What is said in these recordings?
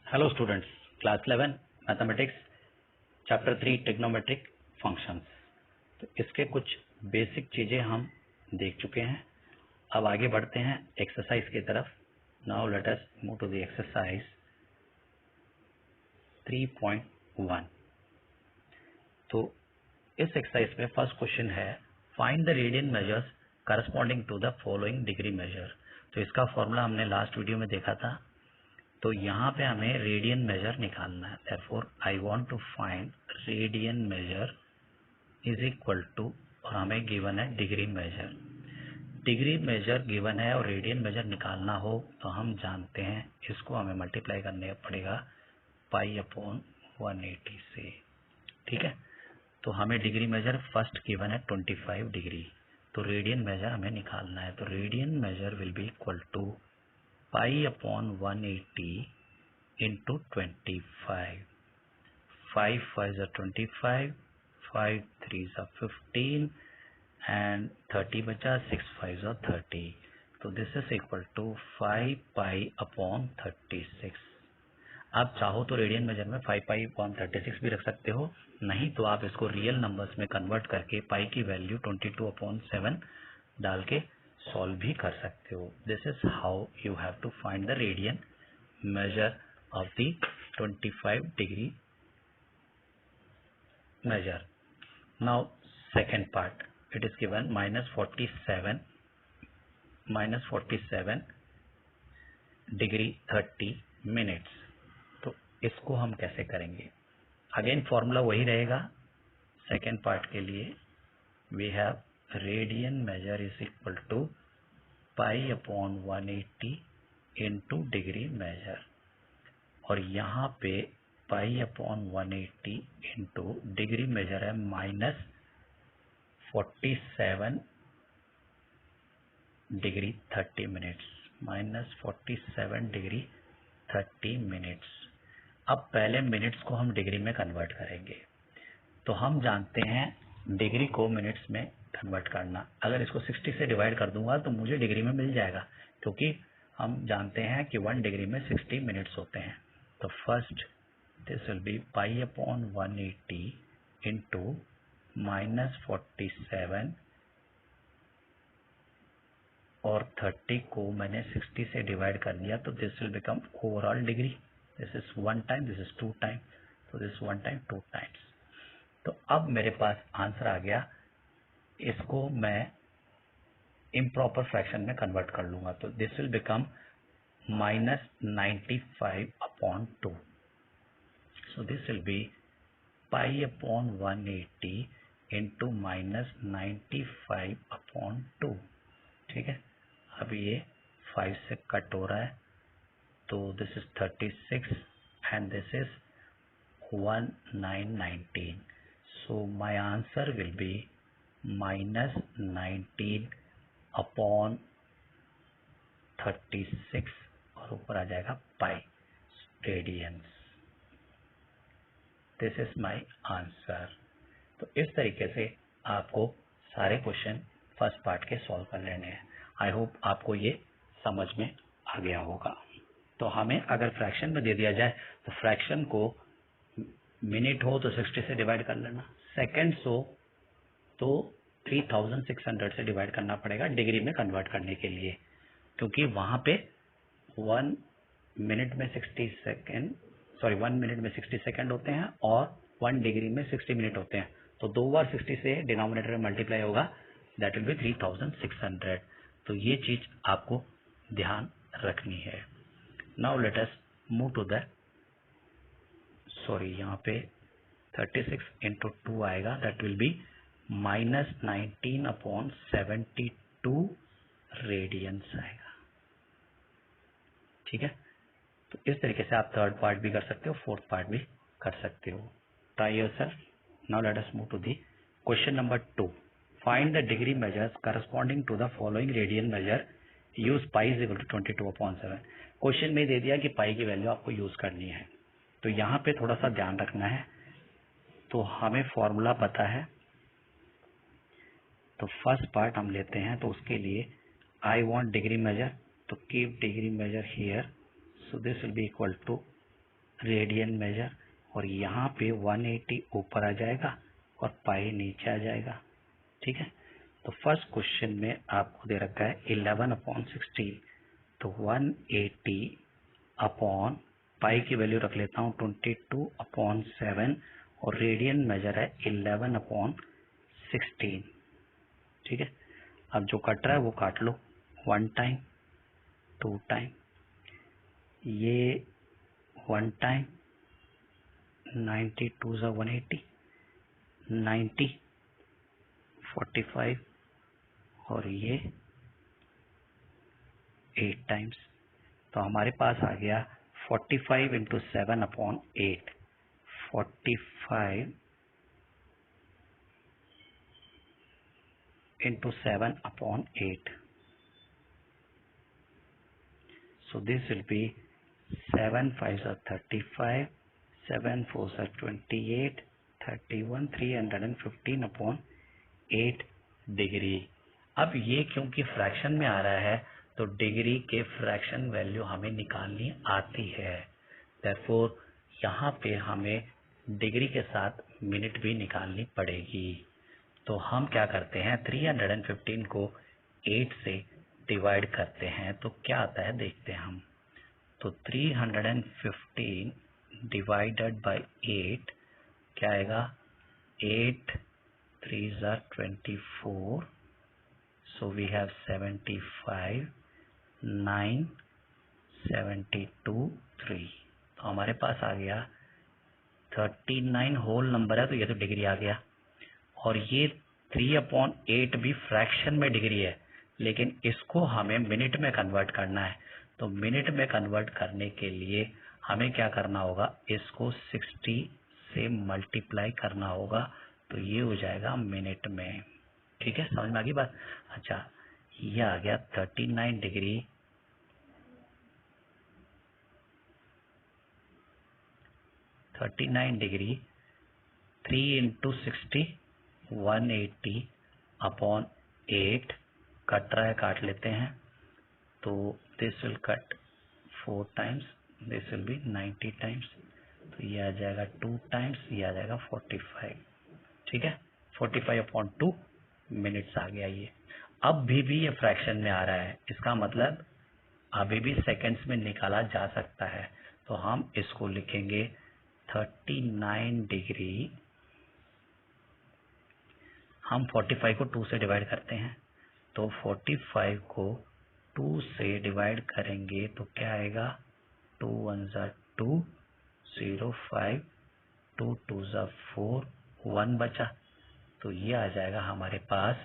Hello students, class 11 mathematics chapter 3 trigonometric functions. तो इसके कुछ बेसिक चीजें हम देख चुके हैं। अब आगे बढ़ते हैं एक्सरसाइज की तरफ। Now let us move to the exercise 3.1। तो इस एक्सरसाइज में फर्स्ट क्वेश्चन है find the radian measures corresponding to the following degree measure. तो इसका फॉर्मूला हमने लास्ट वीडियो में देखा था। तो यहाँ पे हमें रेडियन मेजर निकालना है। therefore I want to find radian measure is equal to, और हमें गिवन है degree measure. Degree measure given है और रेडियन मेजर निकालना हो तो हम जानते हैं इसको हमें मल्टीप्लाई करने पड़ेगा पाई अपॉन 180 से। ठीक है, तो हमें डिग्री मेजर फर्स्ट गिवन है 25 डिग्री, तो रेडियन मेजर हमें निकालना है। तो radian measure will be equal to pi upon 180 into 25. 5 5s are 25, 5 3s are 15 and 30 बचा, 6 5s are 30. तो this is equal to 5 pi upon 36। आप चाहो तो रेडियन मेजर में 5 पाई अपॉन 36 भी रख सकते हो, नहीं तो आप इसको रियल नंबर्स में कन्वर्ट करके पाई की वैल्यू 22/7 डाल के सॉल्व भी कर सकते हो। This is how you have to find the radian measure of the 25 degree measure. Now second part, it is given minus 47 degree 30 minutes। तो इसको हम कैसे करेंगे? अगेन फॉर्मूला वही रहेगा सेकेंड पार्ट के लिए। We have radian measure is equal to pi upon 180 into degree measure, और यहाँ पे pi upon 180 into degree measure है minus 47 degree 30 minutes, minus 47 degree 30 minutes. अब पहले मिनट्स को हम डिग्री में कन्वर्ट करेंगे। तो हम जानते हैं डिग्री को मिनट्स में कन्वर्ट करना। अगर इसको 60 से डिवाइड कर दूंगा तो मुझे डिग्री में मिल जाएगा, क्योंकि हम जानते हैं कि 1 डिग्री में 60 मिनट्स होते हैं। तो first this will B pi upon 180 into minus 47, और 30 को मैंने 60 से डिवाइड कर दिया, तो this will become overall degree. This is 1 time, this is 2 time, तो दिस 1 टाइम 2 टाइम्स। तो अब मेरे पास आंसर आ गया। इसको मैं इम्प्रॉपर फ्रैक्शन में कन्वर्ट कर लूंगा, तो this will become minus 95 upon 2. So this will be pi upon 180 into minus 95 upon 2। ठीक है, अब ये 5 से कट हो रहा है, तो this is 36 and this is 1919। So my answer will be minus 19 upon 36, और ऊपर आ जाएगा पाई radiance. This is my answer. तो इस तरीके से आपको सारे क्वेश्चन फर्स्ट पार्ट के सॉल्व कर लेने हैं। आई होप आपको ये समझ में आ गया होगा। तो हमें अगर फ्रैक्शन में दे दिया जाए तो फ्रैक्शन को मिनट हो तो 60 से डिवाइड कर लेना, सेकेंड्स हो तो 3600 से डिवाइड करना पड़ेगा डिग्री में कन्वर्ट करने के लिए, क्योंकि वहां पे 1 मिनट में 60 सेकेंड होते हैं और 1 डिग्री में 60 मिनट होते हैं। तो 2 बार 60 से डिनोमिनेटर में मल्टीप्लाई होगा, दैट विल बी 3600। तो ये चीज आपको ध्यान रखनी है। Now let us move to the, sorry यहाँ पे 36 इंटू 2 आएगा, that will be minus 19 upon 72 radians आएगा। ठीक है, तो इस तरीके से आप थर्ड पार्ट भी कर सकते हो, फोर्थ पार्ट भी कर सकते हो। Try yourself. Now let us move to the question number 2। Find the degree measures corresponding to the following radian measure, use pi is equal to 22/7। Question में दे दिया कि पाई की वैल्यू आपको यूज करनी है, तो यहाँ पे थोड़ा सा ध्यान रखना है। तो हमें फॉर्मूला पता है, तो फर्स्ट पार्ट हम लेते हैं। तो उसके लिए आई वांट डिग्री मेजर, तो keep degree measure here. So this will be equal to radian measure, और यहाँ पे 180 ऊपर आ जाएगा और पाई नीचे आ जाएगा। ठीक है, तो फर्स्ट क्वेश्चन में आपको दे रखा है 11/16, तो 180 अपॉन पाई की वैल्यू रख लेता हूँ 22/7, और रेडियन मेजर है 11/16। ठीक है, अब जो कट रहा है वो काट लो, 1 टाइम 2 टाइम, ये 1 टाइम 92 × 180, 90 45, और ये 8 टाइम्स। तो हमारे पास आ गया 45 × 7/8, 45 × 7/8. So this will be 7 5s are 35, 7 4s are 28, 31, 315/8 degree. अब ये क्योंकि फ्रैक्शन में आ रहा है तो डिग्री के फ्रैक्शन वैल्यू हमें निकालनी आती है, therefore यहाँ पे हमें डिग्री के साथ मिनट भी निकालनी पड़ेगी। तो हम क्या करते हैं, 315 को 8 से डिवाइड करते हैं तो क्या आता है देखते हैं हम। तो 315 डिवाइडेड बाय 8 क्या आएगा, 8 3s are 24, so we have 75, 9 72 3। तो हमारे पास आ गया 39 होल नंबर है, तो ये तो डिग्री आ गया। और ये 3/8 भी फ्रैक्शन में डिग्री है, लेकिन इसको हमें मिनट में कन्वर्ट करना है। तो मिनट में कन्वर्ट करने के लिए हमें क्या करना होगा, इसको 60 से मल्टीप्लाई करना होगा, तो ये हो जाएगा मिनट में। ठीक है, समझ में आ गई बात। अच्छा, ये आ गया 39 डिग्री 3 × 60 180/8 कट रहा है, काट लेते हैं। तो this will cut 4 times, this will B 90 times, तो ये आ जाएगा 2 टाइम्स, ये आ जाएगा 45। ठीक है, 45/2 मिनट्स आ गया ये। अब भी ये फ्रैक्शन में आ रहा है, इसका मतलब अभी भी सेकंड्स में निकाला जा सकता है। तो हम इसको लिखेंगे 39 डिग्री, हम 45 को 2 से डिवाइड करते हैं, तो 45 को 2 से डिवाइड करेंगे तो क्या आएगा, 2 1s are 2, 0 5, 2 2s are 4, 1 बचा, तो ये आ जाएगा हमारे पास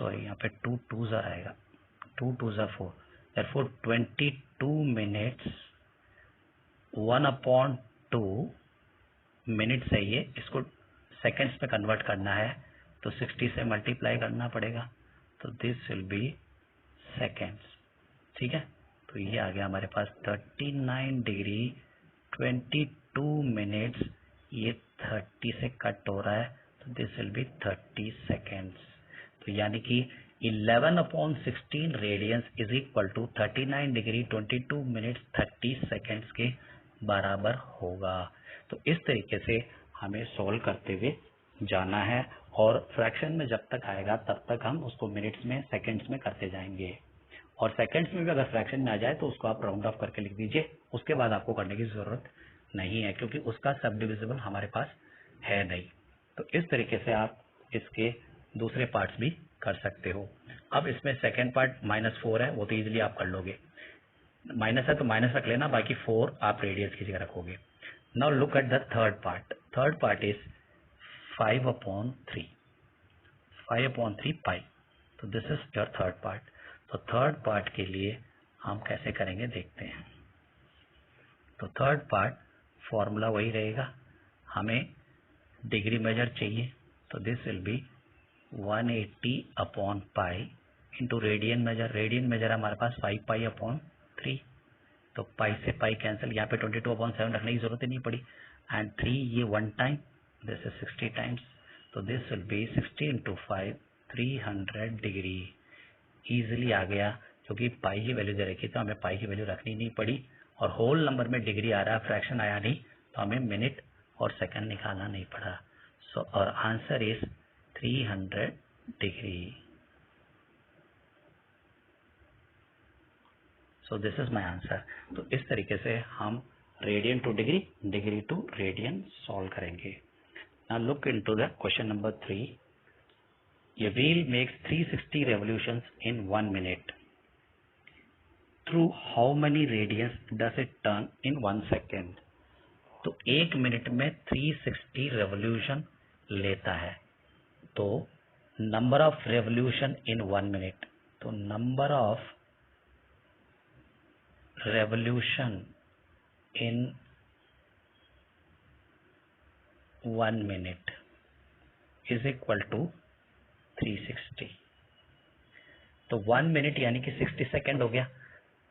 यहाँ पे 2 2s आएगा, 2 2s are 4, therefore 22 minutes 1/2 minute है ये, इसको सेकंड्स में कन्वर्ट करना है तो 60 से मल्टीप्लाई करना पड़ेगा, तो दिस विल बी सेकंड्स। ठीक है, तो ये आ गया हमारे पास 39 डिग्री 22 मिनट्स, ये 30 से कट हो रहा है, तो दिस विल बी 30 सेकेंड्स। तो यानी कि 11/16 radians is equal to 39 degree 22 minutes 30 seconds के बराबर होगा। तो इस तरीके से हमें सॉल्व करते हुए जाना है, और फ्रैक्शन में जब तक आएगा तब तक हम उसको मिनट्स में सेकंड्स में करते जाएंगे, और सेकंड्स में भी अगर फ्रैक्शन में आ जाए तो उसको आप राउंड ऑफ करके लिख दीजिए, उसके बाद आपको करने की जरूरत नहीं है क्योंकि उसका सब डिविजिबल हमारे पास है नहीं। तो इस तरीके से आप इसके दूसरे पार्ट्स भी कर सकते हो। अब इसमें सेकेंड पार्ट -4 है, वो तो इजीली आप कर लोगे, माइनस है तो माइनस रख लेना, बाकी 4 आप रेडियस की जगह रखोगे। Now look at the third part, third part is 5/3, 5/3 पाई, तो this is your third part. तो थर्ड पार्ट के लिए हम कैसे करेंगे देखते हैं। तो थर्ड पार्ट फॉर्मूला वही रहेगा, हमें डिग्री मेजर चाहिए, तो दिस विल बी 180/पाई into radian measure, radian measure हमारे पास 5π/3, तो पाई से पाई कैंसिल, यहाँ पे 22/7 रखने की जरूरत ही नहीं पड़ी, एंड 3 ये 1 टाइम, दिस इज 60 टाइम्स, तो this will be 60 × 5 300 degree. Easily आ गया, क्योंकि पाई की वैल्यू दे रखी तो हमें पाई की वैल्यू रखनी नहीं पड़ी, और होल नंबर में डिग्री आ रहा है, फ्रैक्शन आया नहीं, तो हमें मिनट और सेकंड निकालना नहीं पड़ा। So our answer is 300 degree. So this is my answer. तो इस तरीके से हम radian to degree, degree to radian solve करेंगे। Now look into the question number 3। A wheel makes 360 revolutions in 1 minute. Through how many radians does it turn in 1 second? तो 1 minute में 360 revolution लेता है। तो number of revolution in 1 minute, तो number of revolution in 1 minute is equal to 360। तो 1 minute यानी कि 60 second हो गया।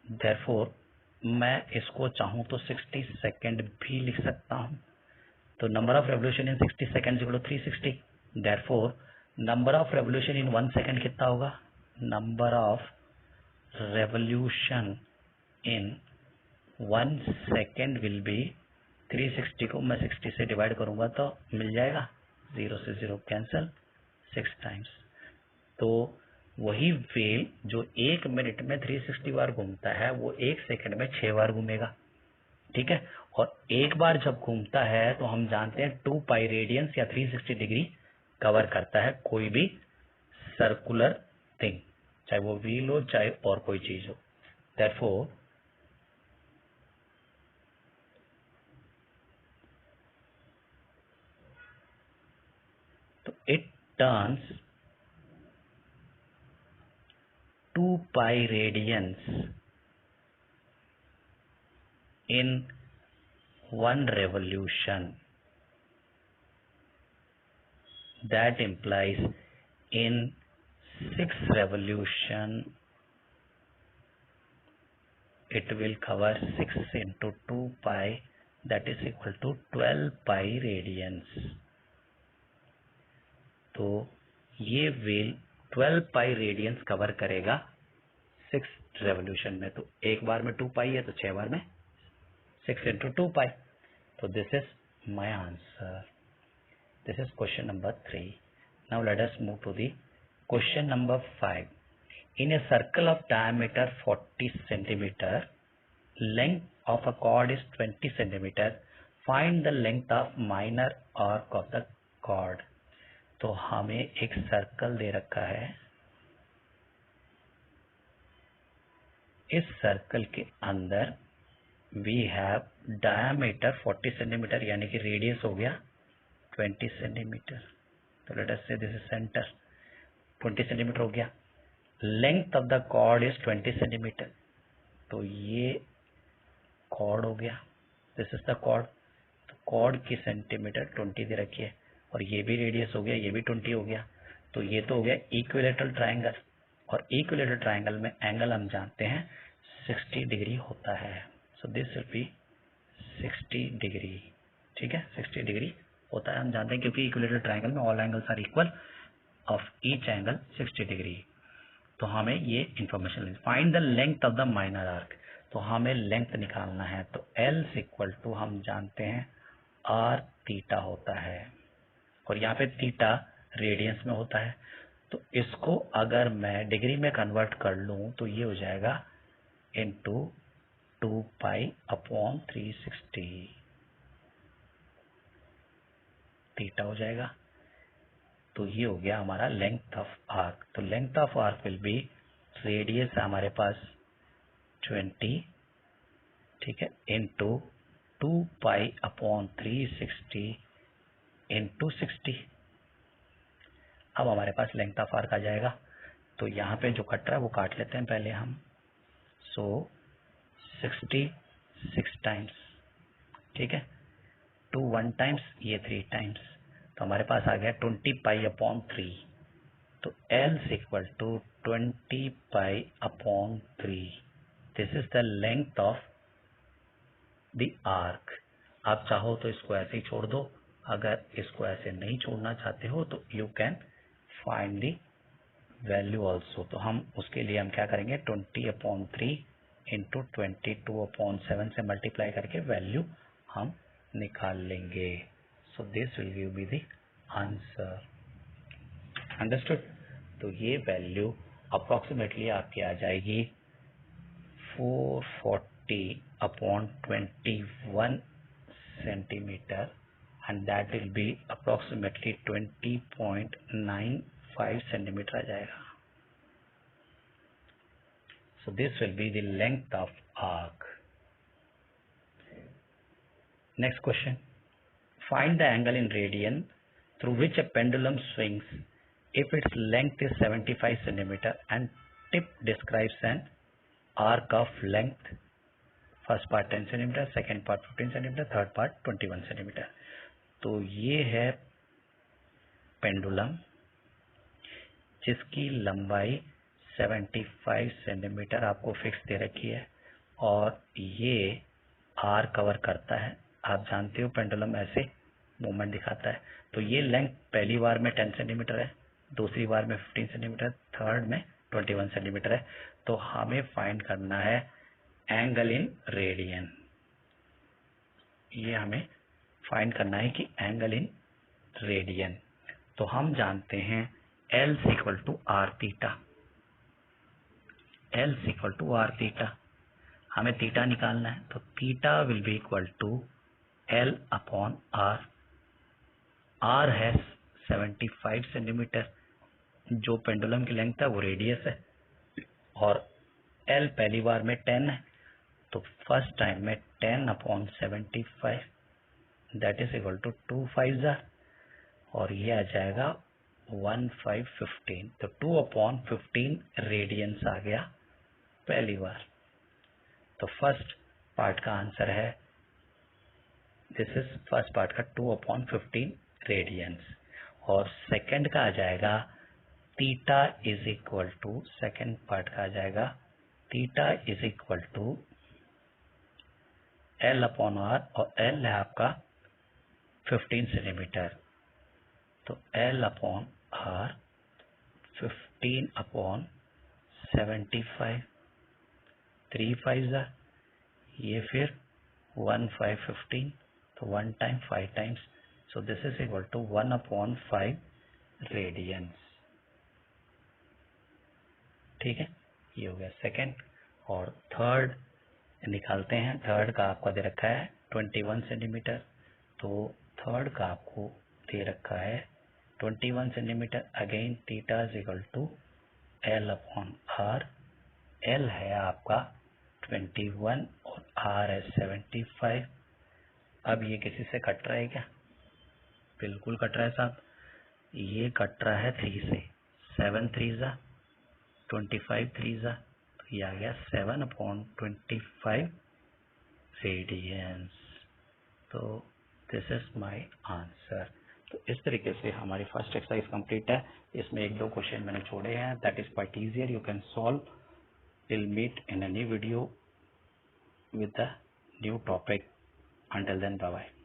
देयरफॉर मैं इसको चाहूं तो 60 सेकेंड भी लिख सकता हूं। तो number of revolution in 60 second equal to 360। Therefore number of revolution in 1 second कितना होगा? Number of revolution in 1 second will be 360 को मैं 60 से डिवाइड करूंगा तो मिल जाएगा, 0 से 0 कैंसिल, 6 टाइम्स। तो वही व्हील जो 1 मिनट में 360 बार घूमता है वो 1 सेकंड में 6 बार घूमेगा, ठीक है। और एक बार जब घूमता है तो हम जानते हैं 2 पाई रेडियंस या 360 डिग्री कवर करता है कोई भी सर्कुलर थिंग, चाहे वो व्हील हो चाहे और कोई चीज हो। देयरफॉर तो it turns 2 pi radiance in 1 revolution. That implies in 6 revolution it will cover 6 into 2 pi, that is equal to 12 pi radians. तो ये व्हील 12 पाई रेडियंस कवर करेगा 6 रेवोल्यूशन में। तो एक बार में 2 पाई है तो 6 बार में 6 into 2 pi. So this is my answer. This is question number 3. Now let us move to the question number 5. In a circle of diameter 40 centimeter, length of a chord is 20 centimeter. Find the length of minor arc of the chord. तो हमें एक circle दे रखा है, इस circle के अंदर we have diameter 40 centimetre यानी कि रेडियस हो गया 20 सेंटीमीटर। तो लेट अस से दिस इज सेंटर, 20 सेंटीमीटर हो गया। Length of the chord is 20 centimetre, तो ये कॉर्ड हो गया, दिस इज द कॉर्ड। तो कॉर्ड की सेंटीमीटर 20 दे रखी है, और ये भी रेडियस हो गया, ये भी 20 हो गया। तो ये तो हो गया इक्विलेटरल ट्रायंगल, और इक्विलेटरल ट्रायंगल में एंगल हम जानते हैं 60 डिग्री होता है। So this will be 60 degree, ठीक है, 60 डिग्री होता है, हम जानते हैं, क्योंकि इक्विलेटरल ट्रायंगल में all angles are equal of each angle 60 degree. तो हमें ये information, find the length of the minor arc, तो हमें लेंथ निकालना है। तो एल इक्वल टू हम जानते हैं आर थीटा होता है, और यहाँ पे थीटा रेडियंस में होता है। तो इसको अगर मैं डिग्री में कन्वर्ट कर लूं तो ये हो जाएगा इनटू 2 पाई अपॉन 360 थीटा हो जाएगा। तो ये हो गया हमारा लेंथ ऑफ आर्क। तो length of arc will be, radius है हमारे पास 20, ठीक है, इनटू 2 पाई अपॉन 360 इनटू 60। अब हमारे पास लेंथ ऑफ आर्क आ जाएगा। तो यहाँ पे जो कट रहा है वो काट लेते हैं पहले हम। सो 60 6 टाइम्स, ठीक है, 2 1 टाइम्स, ये 3 टाइम्स, तो हमारे पास आ गया 20 पाई अपॉन 3। तो L equal to 20 pi upon 3, this is the length of the arc. आप चाहो तो इसको ऐसे ही छोड़ दो, अगर इसको ऐसे नहीं छोड़ना चाहते हो तो you can find the value also, तो हम उसके लिए हम क्या करेंगे 20/3 इंटू 22/7 से मल्टीप्लाई करके वैल्यू हम निकाल लेंगे। So this will give be the answer. Understood? तो ये वैल्यू अप्रोक्सीमेटली आपकी आ जाएगी 440/21 centimeter, and that will be approximately 20.95 centimeter आ जाएगा। So this will be the length of arc. Next question. Find the angle in radian through which a pendulum swings if its length is 75 centimeter and tip describes an arc of length. First part 10 centimeter, second part 15 centimeter, third part 21 centimeter. तो ये है pendulum जिसकी लंबाई 75 centimetre आपको fix दे रखी है और ये आर कवर करता है। आप जानते हो पेंडुलम ऐसे मूवमेंट दिखाता है। तो ये लेंथ पहली बार में 10 सेंटीमीटर है, दूसरी बार में 15 सेंटीमीटर, थर्ड में 21 सेंटीमीटर है। तो हमें फाइंड करना है एंगल इन रेडियन। ये हमें फाइंड करना है कि एंगल इन रेडियन। तो हम जानते हैं L equal to R theta. L equal to R theta, हमें थीटा निकालना है। तो theta will be equal to L upon R. R है 75 सेंटीमीटर, जो पेंडुलम की लेंथ है वो रेडियस है, और L पहली बार में 10 है, तो फर्स्ट टाइम में 10/75 दैट इज इक्वल टू 2 5 और ये आ जाएगा 1515। तो 2/15 रेडियंस आ गया पहली बार। तो फर्स्ट पार्ट का आंसर है, दिस इज फर्स्ट पार्ट का 2/15 रेडियंस। और सेकंड का आ जाएगा theta is equal to, second part का आ जाएगा theta is equal to L upon R, और L है आपका 15 सेंटीमीटर। तो L अपॉन आर 15/75, 3 5 ये फिर 1515, तो 1 time 5 times. So this is equal to 1/5 radians. ठीक है, ये हो गया सेकेंड। और थर्ड निकालते हैं। थर्ड का आपका दे रखा है 21 सेंटीमीटर। तो थर्ड का आपको दे रखा है 21 centimetre. Again theta is equal to L upon R. L है आपका 21 और R है 75। अब ये किसी से कट रहा है क्या? बिल्कुल कट रहा है साहब, ये कट रहा है 3 से। 7 3 25 3 तो ये आ गया 7/25 रेडियंस। तो दिस इज माय आंसर। तो इस तरीके से हमारी फर्स्ट एक्सरसाइज कंप्लीट है। इसमें 1-2 क्वेश्चन मैंने छोड़े हैं, that is quite easier, you can solve. Will meet in a new video with the new topic. Until then, bye bye.